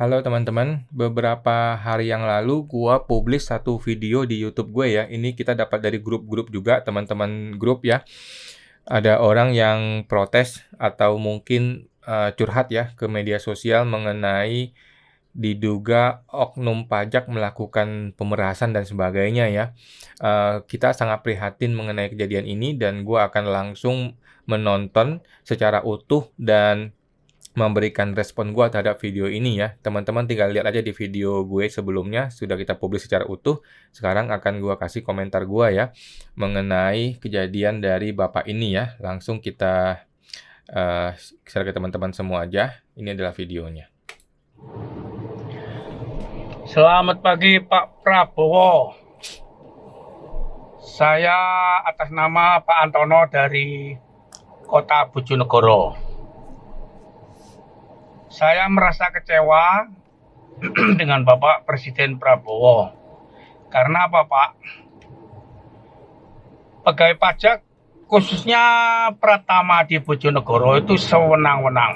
Halo teman-teman, beberapa hari yang lalu gua publish satu video di YouTube gue ya. Ini kita dapat dari grup-grup juga, teman-teman grup ya. Ada orang yang protes atau mungkin curhat ya ke media sosial mengenai diduga oknum pajak melakukan pemerasan dan sebagainya ya. Kita sangat prihatin mengenai kejadian ini dan gua akan langsung menonton secara utuh dan memberikan respon gua terhadap video ini ya. Teman-teman tinggal lihat aja di video gue sebelumnya, sudah kita publish secara utuh. Sekarang akan gua kasih komentar gua ya mengenai kejadian dari bapak ini ya. Langsung kita share ke teman-teman semua aja. Ini adalah videonya. Selamat pagi Pak Prabowo. Saya atas nama Pak Antono dari Kota Bojonegoro. Saya merasa kecewa dengan Bapak Presiden Prabowo. Karena apa, Pak? Pegawai pajak khususnya Pratama di Bojonegoro itu sewenang-wenang.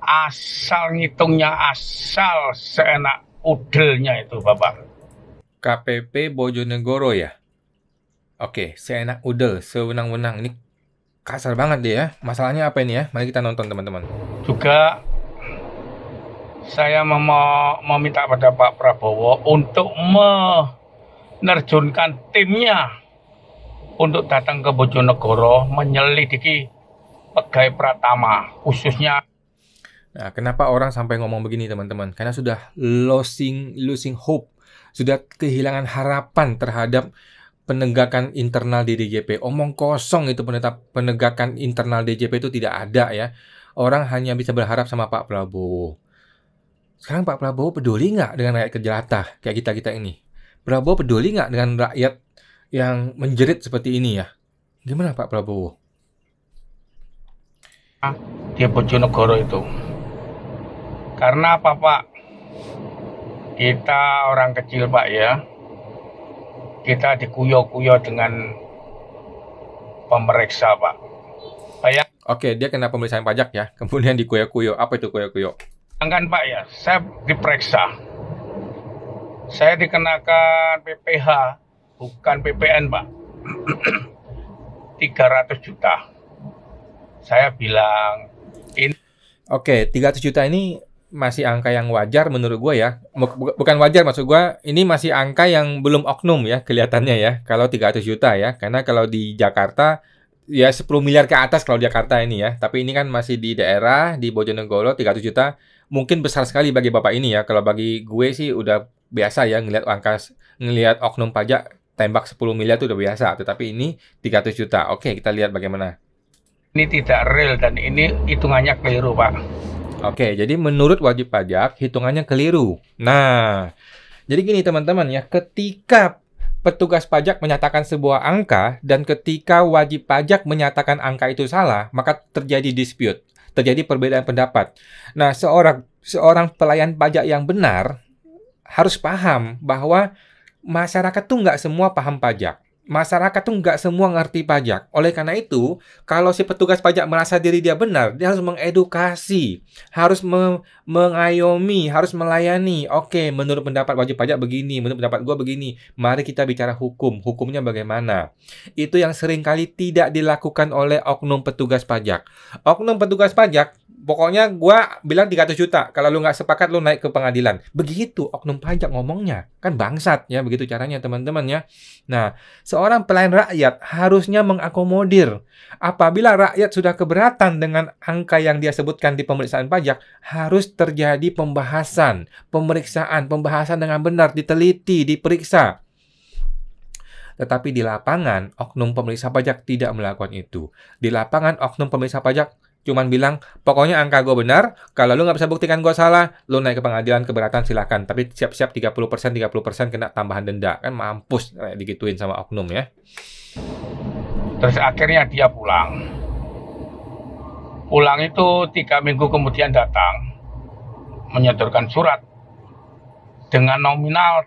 Asal ngitungnya, asal seenak udelnya itu, Bapak. KPP Bojonegoro ya? Oke, seenak udel, sewenang-wenang. Ini kasar banget dia ya. Masalahnya apa ini ya? Mari kita nonton teman-teman. Juga saya meminta pada Pak Prabowo untuk menerjunkan timnya untuk datang ke Bojonegoro menyelidiki pegawai Pratama khususnya. Nah, kenapa orang sampai ngomong begini teman-teman? Karena sudah losing hope, sudah kehilangan harapan terhadap penegakan internal di DJP. Omong kosong itu penegakan internal DJP itu tidak ada ya. Orang hanya bisa berharap sama Pak Prabowo. Sekarang Pak Prabowo peduli nggak dengan rakyat jelata kayak kita-kita ini? Prabowo peduli nggak dengan rakyat yang menjerit seperti ini ya? Gimana Pak Prabowo? Di Bojonegoro itu. Karena apa, Pak? Kita orang kecil, Pak ya. Kita dikuyo-kuyo dengan pemeriksa, Pak. Oke, dia kena pemeriksaan pajak ya. Kemudian dikuyo-kuyo. Apa itu kuyo-kuyo? Bayangkan, Pak ya, saya diperiksa. Saya dikenakan PPh, bukan PPN, Pak. 300 juta. Saya bilang, ini... Oke, 300 juta ini masih angka yang wajar menurut gue ya. Bukan wajar maksud gue, ini masih angka yang belum oknum ya kelihatannya ya. Kalau 300 juta ya. Karena kalau di Jakarta ya 10 miliar ke atas kalau di Jakarta ini ya. Tapi ini kan masih di daerah, di Bojonegoro 300 juta. Mungkin besar sekali bagi bapak ini ya. Kalau bagi gue sih udah biasa ya ngelihat oknum pajak tembak 10 miliar itu udah biasa. Tetapi ini 300 juta. Oke, kita lihat bagaimana. Ini tidak real dan ini hitungannya keliru, Pak. Oke, jadi menurut wajib pajak, hitungannya keliru. Nah, jadi gini teman-teman ya, ketika petugas pajak menyatakan sebuah angka, dan ketika wajib pajak menyatakan angka itu salah, maka terjadi dispute, terjadi perbedaan pendapat. Nah, seorang pelayan pajak yang benar, harus paham bahwa masyarakat tuh nggak semua paham pajak. Masyarakat tuh nggak semua ngerti pajak. Oleh karena itu, kalau si petugas pajak merasa diri dia benar, dia harus mengedukasi, harus mengayomi, harus melayani. Oke, menurut pendapat wajib pajak begini, menurut pendapat gue begini. Mari kita bicara hukum. Hukumnya bagaimana? Itu yang seringkali tidak dilakukan oleh oknum petugas pajak. Oknum petugas pajak, pokoknya gue bilang 300 juta. Kalau lu nggak sepakat, lu naik ke pengadilan. Begitu oknum pajak ngomongnya. Kan bangsat ya, begitu caranya teman-teman ya. Nah, seorang pelayan rakyat harusnya mengakomodir. Apabila rakyat sudah keberatan dengan angka yang dia sebutkan di pemeriksaan pajak, harus terjadi pembahasan dengan benar, diteliti, diperiksa. Tetapi di lapangan, oknum pemeriksa pajak tidak melakukan itu. Di lapangan, oknum pemeriksa pajak cuman bilang, pokoknya angka gue benar, kalau lu nggak bisa buktikan gue salah, lu naik ke pengadilan keberatan silakan. Tapi siap-siap 30% kena tambahan denda. Kan mampus kayak digituin sama oknum ya. Terus akhirnya dia pulang. Pulang itu 3 minggu kemudian datang, menyodorkan surat. Dengan nominal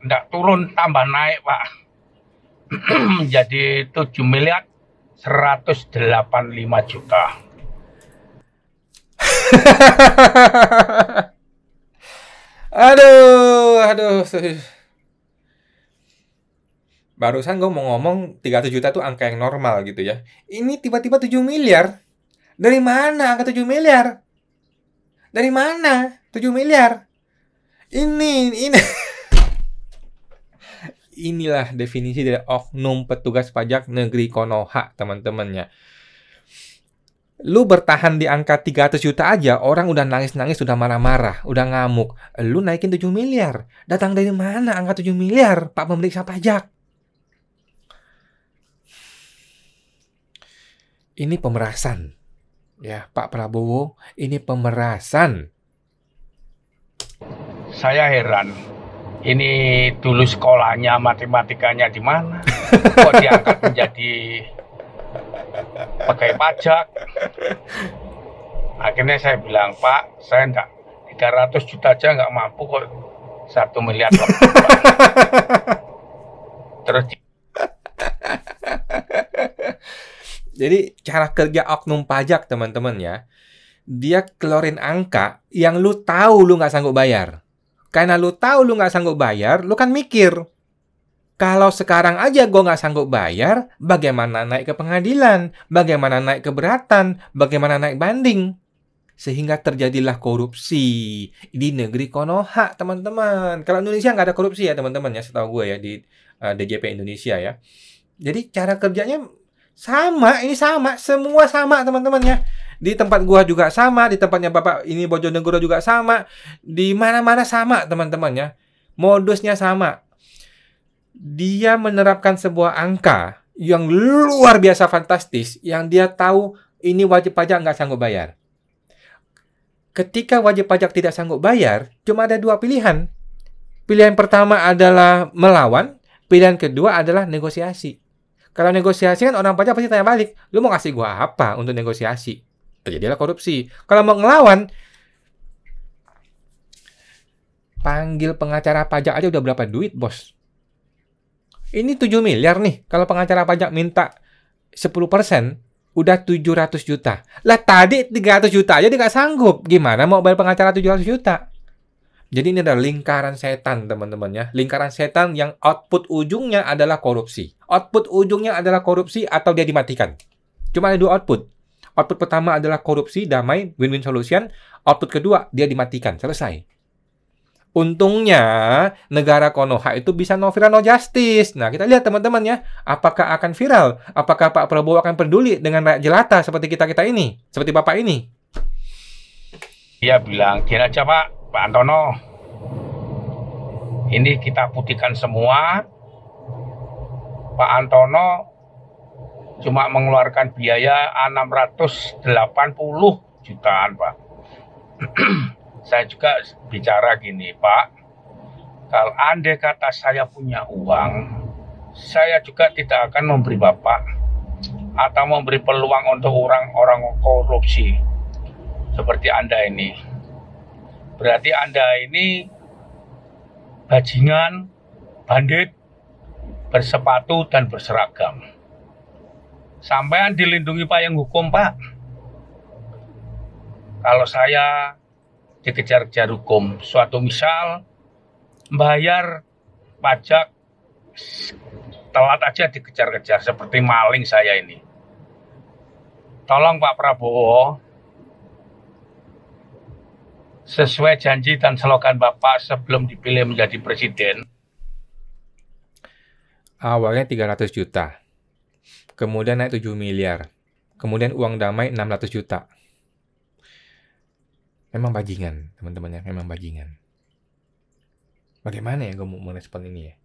tidak turun, tambah naik, Pak. Menjadi 7 miliar 185 juta. Aduh. Barusan gue mau ngomong 300 juta tuh angka yang normal gitu ya. Ini tiba-tiba 7 miliar. Dari mana angka 7 miliar? Dari mana 7 miliar? Ini. Inilah definisi dari oknum petugas pajak negeri Konoha, teman-temannya. Lu bertahan di angka 300 juta aja, orang udah nangis-nangis, udah marah-marah, udah ngamuk. Lu naikin 7 miliar. Datang dari mana angka 7 miliar, Pak Pemeriksa Pajak? Ini pemerasan. Ya, Pak Prabowo, ini pemerasan. Saya heran. Ini dulu sekolahnya, matematikanya di mana? Kok diangkat menjadi pegawai pajak? Akhirnya saya bilang, Pak, saya enggak 300 juta aja nggak mampu kok 1 miliar. Terus jadi cara kerja oknum pajak, teman-teman ya, dia keluarin angka yang lu tahu lu nggak sanggup bayar. Karena lu tahu lu nggak sanggup bayar, lu kan mikir, kalau sekarang aja gue nggak sanggup bayar, bagaimana naik ke pengadilan, bagaimana naik keberatan, bagaimana naik banding. Sehingga terjadilah korupsi di negeri Konoha, teman-teman. Kalau Indonesia nggak ada korupsi ya, teman-teman ya, setahu gue ya, di DJP Indonesia ya. Jadi cara kerjanya sama, ini sama, semua sama, teman-teman ya. Di tempat gua juga sama, di tempatnya Bapak ini Bojonegoro juga sama, di mana-mana sama, teman-teman ya. Modusnya sama. Dia menerapkan sebuah angka yang luar biasa fantastis, yang dia tahu ini wajib pajak nggak sanggup bayar. Ketika wajib pajak tidak sanggup bayar, cuma ada 2 pilihan. Pilihan pertama adalah melawan, pilihan kedua adalah negosiasi. Kalau negosiasi kan orang pajak pasti tanya balik, lu mau kasih gua apa untuk negosiasi? Terjadilah korupsi. Kalau mau ngelawan, panggil pengacara pajak aja udah berapa duit, bos? Ini 7 miliar nih. Kalau pengacara pajak minta 10%, udah 700 juta. Lah tadi 300 juta aja dia nggak sanggup. Gimana mau bayar pengacara 700 juta? Jadi ini adalah lingkaran setan, teman-teman ya. Lingkaran setan yang output ujungnya adalah korupsi. Output ujungnya adalah korupsi atau dia dimatikan. Cuma ada 2 output. Output pertama adalah korupsi, damai, win-win solution. Output kedua, dia dimatikan. Selesai. Untungnya, negara Konoha itu bisa no viral, no justice. Nah, kita lihat teman-teman ya. Apakah akan viral? Apakah Pak Prabowo akan peduli dengan rakyat jelata seperti kita-kita ini? Seperti Bapak ini? dia bilang, gini aja Pak Antono. Ini kita putihkan semua. Pak Antono cuma mengeluarkan biaya 680 jutaan, Pak. Saya juga bicara gini, Pak. Kalau andai kata saya punya uang, saya juga tidak akan memberi Bapak atau memberi peluang untuk orang-orang korupsi seperti Anda ini. Berarti Anda ini bajingan, bandit, bersepatu dan berseragam. Sampean dilindungi payung hukum, Pak. Kalau saya dikejar-kejar hukum, suatu misal bayar pajak telat aja dikejar-kejar seperti maling saya ini. Tolong Pak Prabowo, sesuai janji dan slogan Bapak sebelum dipilih menjadi presiden. Awalnya 300 juta. Kemudian naik 7 miliar. Kemudian uang damai 600 juta. Memang bajingan, teman-teman ya. Memang bajingan. Bagaimana ya gue mau merespon ini ya?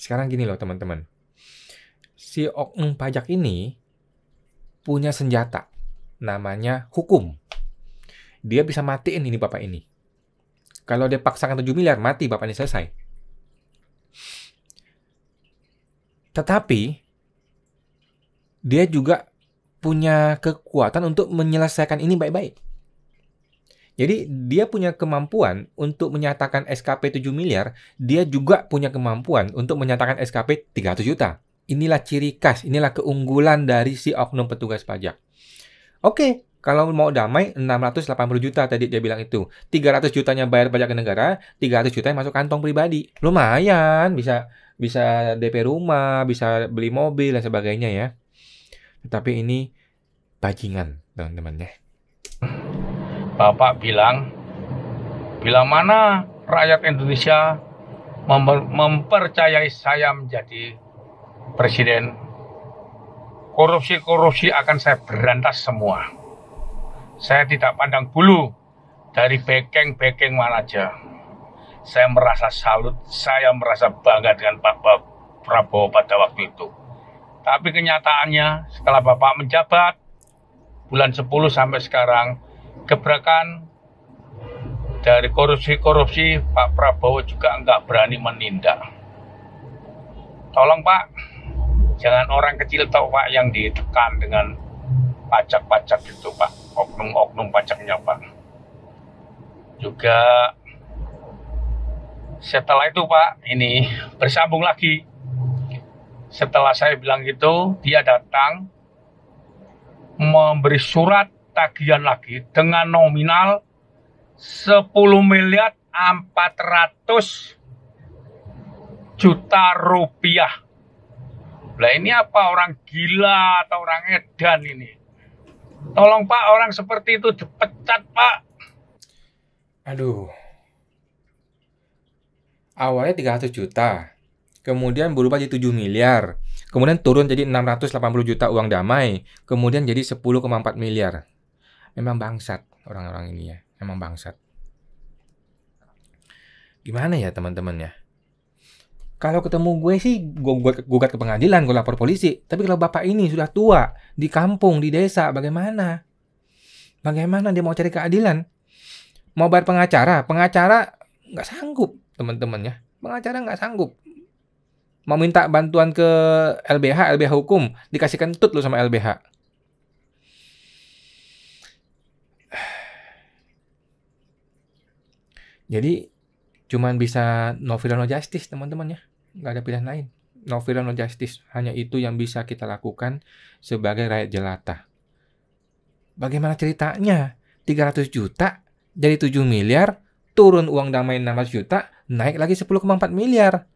Sekarang gini loh teman-teman. Si oknum pajak ini punya senjata. Namanya hukum. Dia bisa matiin ini bapak ini. Kalau dia paksakan 7 miliar, mati bapak ini, selesai. Tetapi dia juga punya kekuatan untuk menyelesaikan ini baik-baik. Jadi dia punya kemampuan untuk menyatakan SKP 7 miliar, dia juga punya kemampuan untuk menyatakan SKP 300 juta. Inilah ciri khas, inilah keunggulan dari si oknum petugas pajak. Oke, kalau mau damai 680 juta tadi dia bilang itu. 300 jutanya bayar pajak ke negara, 300 jutanya masuk kantong pribadi. Lumayan, bisa bisa DP rumah, bisa beli mobil dan sebagainya ya. Tapi ini bajingan, teman-teman ya. Bapak bilang, bila mana rakyat Indonesia mempercayai saya menjadi presiden, korupsi-korupsi akan saya berantas semua. Saya tidak pandang bulu dari backing mana aja. Saya merasa salut, saya merasa bangga dengan Pak Prabowo pada waktu itu. Tapi kenyataannya setelah Bapak menjabat, bulan 10 sampai sekarang, gebrakan dari korupsi-korupsi, Pak Prabowo juga nggak berani menindak. Tolong Pak, jangan orang kecil tahu Pak yang ditekan dengan pajak-pajak itu Pak, oknum-oknum pajaknya Pak. Juga setelah itu Pak, ini bersambung lagi. Setelah saya bilang gitu, dia datang memberi surat tagihan lagi dengan nominal 10 miliar 400 juta rupiah. Lah ini apa, orang gila atau orang edan ini? Tolong Pak, orang seperti itu dipecat Pak. Aduh. Awalnya 300 juta. Kemudian berubah jadi 7 miliar. Kemudian turun jadi 680 juta uang damai. Kemudian jadi 10,4 miliar. Memang bangsat orang-orang ini ya. Memang bangsat. Gimana ya teman-teman ya? Kalau ketemu gue sih, gue gugat ke pengadilan, gue lapor polisi. Tapi kalau bapak ini sudah tua, di kampung, di desa, bagaimana? Bagaimana dia mau cari keadilan? Mau bayar pengacara? Pengacara nggak sanggup, teman-teman ya. Pengacara nggak sanggup. Mau minta bantuan ke LBH hukum, dikasihkan tut lu sama LBH. Jadi cuman bisa no viral no justice teman-teman ya, nggak ada pilihan lain. No viral no justice, hanya itu yang bisa kita lakukan sebagai rakyat jelata. Bagaimana ceritanya? 300 juta jadi 7 miliar, turun uang damai 600 juta, naik lagi 10,4 miliar.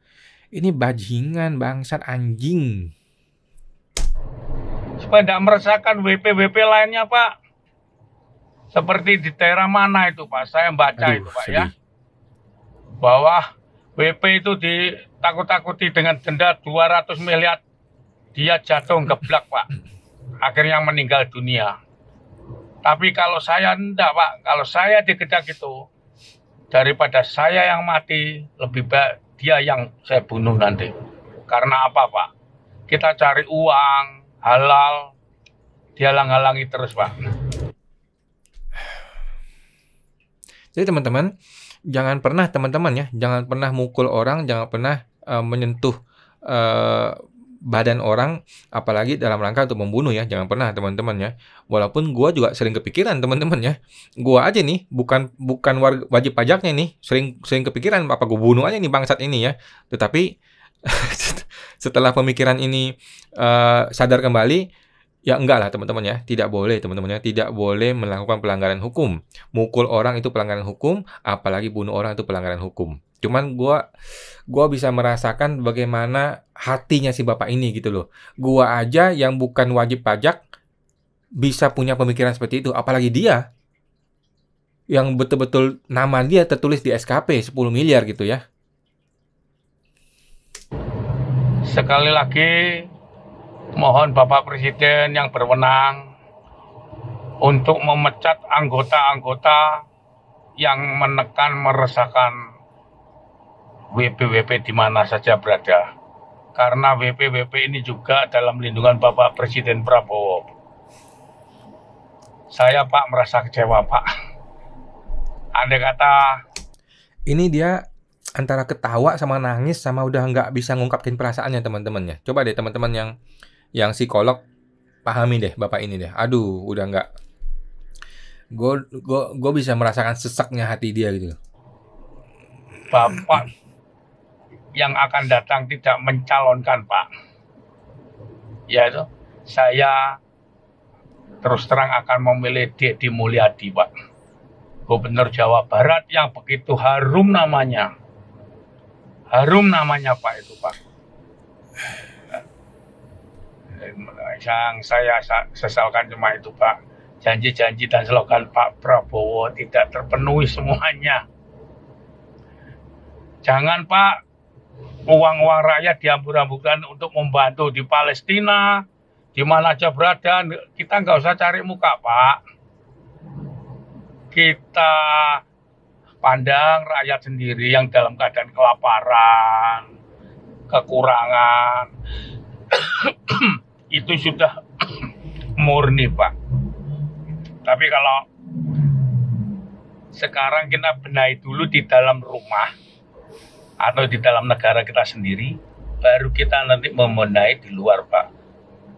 Ini bajingan, bangsat, anjing. Supaya tidak meresahkan WP-WP lainnya Pak. Seperti di daerah mana itu Pak, saya baca itu Pak sedih. Ya. Bahwa WP itu ditakut-takuti dengan denda 200 miliar. Dia jatuh geblak Pak. Akhirnya meninggal dunia. Tapi kalau saya enggak Pak, kalau saya dikedak itu, daripada saya yang mati, lebih baik dia yang saya bunuh nanti. Karena apa Pak? Kita cari uang, halal, dia halang-halangi terus Pak. Jadi teman-teman, jangan pernah teman-teman ya, jangan pernah mukul orang, jangan pernah menyentuh badan orang, apalagi dalam rangka untuk membunuh ya, jangan pernah teman-teman ya. Walaupun gua juga sering kepikiran teman-teman ya, gua aja nih bukan wajib pajaknya nih, sering kepikiran apa gua bunuh aja nih bangsat ini ya. Tetapi setelah pemikiran ini sadar kembali, ya enggak lah teman-teman ya, tidak boleh teman-teman ya, tidak boleh melakukan pelanggaran hukum. Mukul orang itu pelanggaran hukum, apalagi bunuh orang itu pelanggaran hukum. Cuman gua bisa merasakan bagaimana hatinya si bapak ini gitu loh. Gua aja yang bukan wajib pajak bisa punya pemikiran seperti itu, apalagi dia yang betul-betul nama dia tertulis di SKP 10 miliar gitu ya. Sekali lagi mohon Bapak Presiden yang berwenang untuk memecat anggota-anggota yang menekan, meresahkan WP-WP di mana saja berada. Karena WP-WP ini juga dalam lindungan Bapak Presiden Prabowo. Saya Pak merasa kecewa Pak. Andai kata ini dia antara ketawa sama nangis sama udah nggak bisa ngungkapin perasaannya teman-teman ya. Coba deh teman-teman yang psikolog pahami deh bapak ini deh. Aduh, udah nggak. Gue bisa merasakan sesaknya hati dia gitu. Bapak yang akan datang tidak mencalonkan Pak. yaitu saya terus terang akan memilih Deddy Mulyadi, Pak. Gubernur Jawa Barat yang begitu harum namanya. Harum namanya, Pak, itu, Pak. Yang saya sesalkan cuma itu, Pak. Janji-janji dan slogan Pak Prabowo tidak terpenuhi semuanya. Jangan, Pak, uang-uang rakyat diambur-amburkan untuk membantu di Palestina, di mana aja berada. Kita nggak usah cari muka, Pak. Kita pandang rakyat sendiri yang dalam keadaan kelaparan, kekurangan. Itu sudah murni, Pak. Tapi kalau sekarang kita benahi dulu di dalam rumah atau di dalam negara kita sendiri, baru kita nanti membenahi di luar, Pak.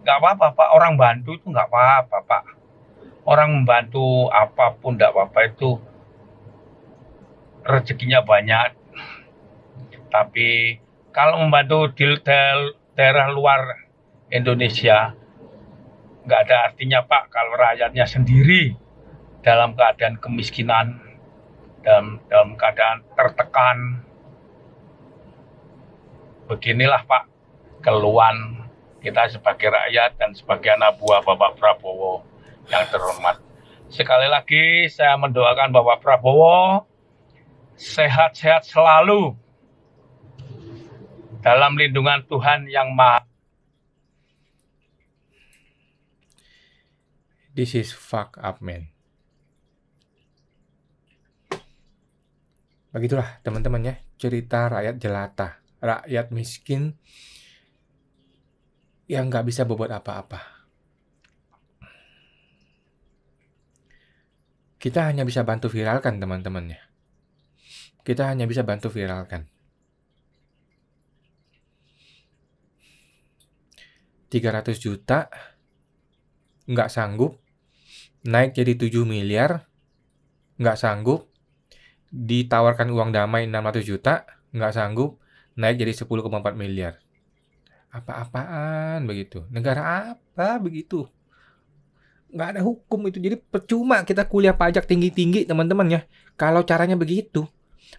Nggak apa-apa, Pak. Orang bantu itu nggak apa-apa, Pak. Orang membantu apapun nggak apa-apa, itu rezekinya banyak. Tapi kalau membantu di daerah luar Indonesia, nggak ada artinya, Pak, kalau rakyatnya sendiri dalam keadaan kemiskinan, dalam keadaan tertekan. Beginilah, Pak, keluhan kita sebagai rakyat dan sebagai anak buah Bapak Prabowo yang terhormat. Sekali lagi saya mendoakan Bapak Prabowo sehat-sehat selalu dalam lindungan Tuhan yang Maha. This is fuck up, man. Begitulah teman-teman ya, cerita rakyat jelata, rakyat miskin yang nggak bisa berbuat apa-apa. Kita hanya bisa bantu viralkan, teman-teman ya. Kita hanya bisa bantu viralkan. 300 juta nggak sanggup, naik jadi 7 miliar, nggak sanggup, ditawarkan uang damai 600 juta, nggak sanggup, naik jadi 10,4 miliar. Apa-apaan begitu? Negara apa begitu? Nggak ada hukum itu. Jadi percuma kita kuliah pajak tinggi-tinggi, teman-teman ya. Kalau caranya begitu.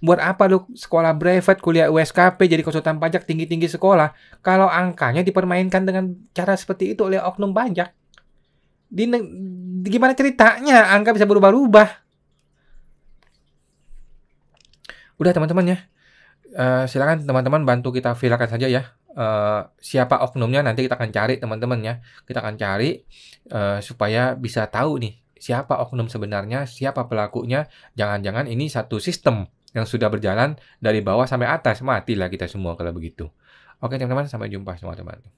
Buat apa lu sekolah brevet, kuliah USKP, jadi konsultan pajak tinggi-tinggi sekolah, kalau angkanya dipermainkan dengan cara seperti itu oleh oknum pajak? Gimana ceritanya angka bisa berubah-ubah? Udah teman-teman ya, silakan teman-teman bantu kita viralkan saja ya. Siapa oknumnya nanti kita akan cari, teman-teman ya. Kita akan cari supaya bisa tahu nih siapa oknum sebenarnya, siapa pelakunya. Jangan-jangan ini satu sistem yang sudah berjalan dari bawah sampai atas. Matilah kita semua kalau begitu. Oke teman-teman, sampai jumpa semua teman-teman.